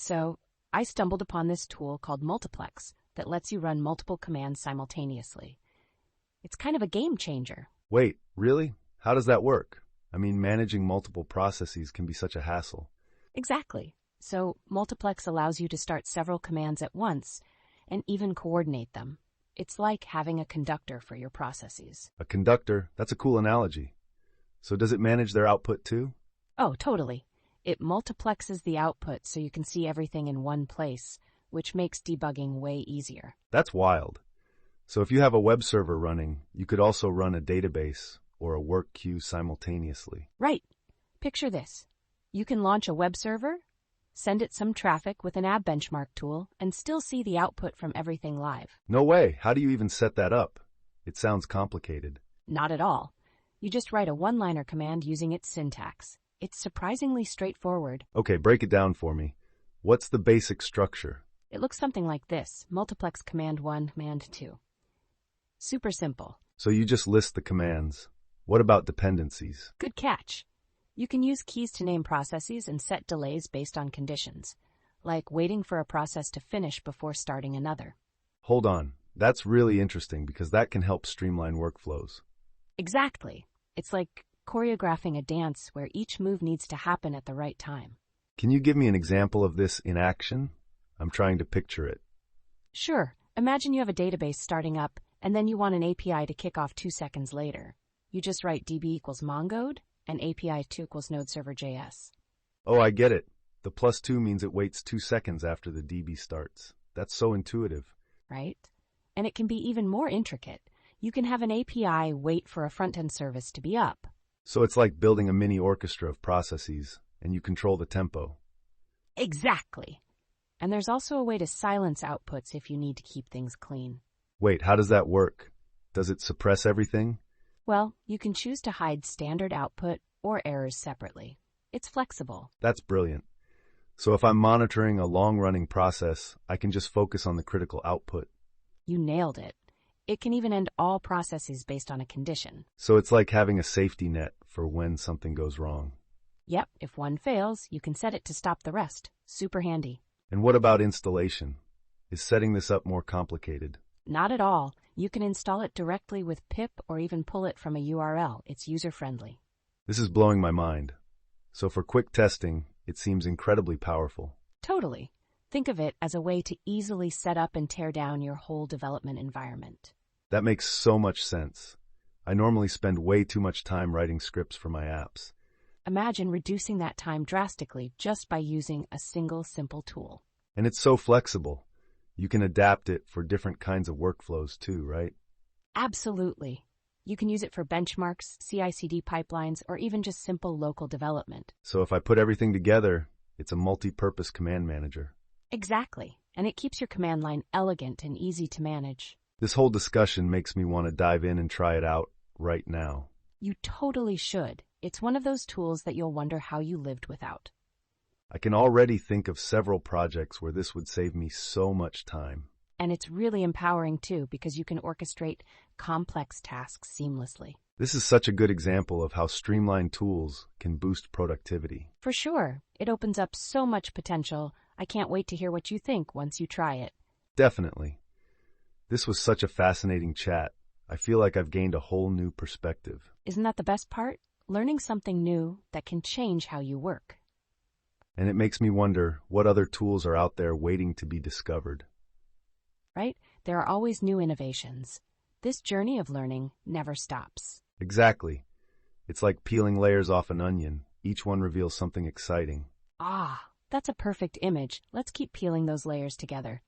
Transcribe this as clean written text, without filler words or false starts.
So I stumbled upon this tool called multiplex that lets you run multiple commands simultaneously. It's kind of a game changer. Wait, really? How does that work? I mean, managing multiple processes can be such a hassle. Exactly. So multiplex allows you to start several commands at once and even coordinate them. It's like having a conductor for your processes. A conductor? That's a cool analogy. So does it manage their output too? Oh, totally. It multiplexes the output so you can see everything in one place, which makes debugging way easier. That's wild. So if you have a web server running, you could also run a database or a work queue simultaneously. Right. Picture this. You can launch a web server, send it some traffic with an ab benchmark tool, and still see the output from everything live. No way. How do you even set that up? It sounds complicated. Not at all. You just write a one-liner command using its syntax. It's surprisingly straightforward. Okay, break it down for me. What's the basic structure? It looks something like this. Multiplex command 1, command 2. Super simple. So you just list the commands. What about dependencies? Good catch. You can use keys to name processes and set delays based on conditions, like waiting for a process to finish before starting another. Hold on. That's really interesting because that can help streamline workflows. Exactly. It's like choreographing a dance where each move needs to happen at the right time. Can you give me an example of this in action? I'm trying to picture it. Sure. Imagine you have a database starting up, and then you want an API to kick off 2 seconds later. You just write db equals mongode, and API 2 equals node server.js. Oh, I get it. The +2 means it waits 2 seconds after the DB starts. That's so intuitive. Right? And it can be even more intricate. You can have an API wait for a front-end service to be up. So it's like building a mini orchestra of processes, and you control the tempo. Exactly. And there's also a way to silence outputs if you need to keep things clean. Wait, how does that work? Does it suppress everything? Well, you can choose to hide standard output or errors separately. It's flexible. That's brilliant. So if I'm monitoring a long-running process, I can just focus on the critical output. You nailed it. It can even end all processes based on a condition. So it's like having a safety net for when something goes wrong. Yep, if one fails, you can set it to stop the rest. Super handy. And what about installation? Is setting this up more complicated? Not at all. You can install it directly with pip or even pull it from a URL. It's user-friendly. This is blowing my mind. So for quick testing, it seems incredibly powerful. Totally. Think of it as a way to easily set up and tear down your whole development environment. That makes so much sense. I normally spend way too much time writing scripts for my apps. Imagine reducing that time drastically just by using a single simple tool. And it's so flexible. You can adapt it for different kinds of workflows too, right? Absolutely. You can use it for benchmarks, CI/CD pipelines, or even just simple local development. So if I put everything together, it's a multi-purpose command manager. Exactly. And it keeps your command line elegant and easy to manage. This whole discussion makes me want to dive in and try it out right now. You totally should. It's one of those tools that you'll wonder how you lived without. I can already think of several projects where this would save me so much time. And it's really empowering too because you can orchestrate complex tasks seamlessly. This is such a good example of how streamlined tools can boost productivity. For sure. It opens up so much potential. I can't wait to hear what you think once you try it. Definitely. This was such a fascinating chat. I feel like I've gained a whole new perspective. Isn't that the best part? Learning something new that can change how you work. And it makes me wonder what other tools are out there waiting to be discovered. Right? There are always new innovations. This journey of learning never stops. Exactly. It's like peeling layers off an onion. Each one reveals something exciting. Ah, that's a perfect image. Let's keep peeling those layers together.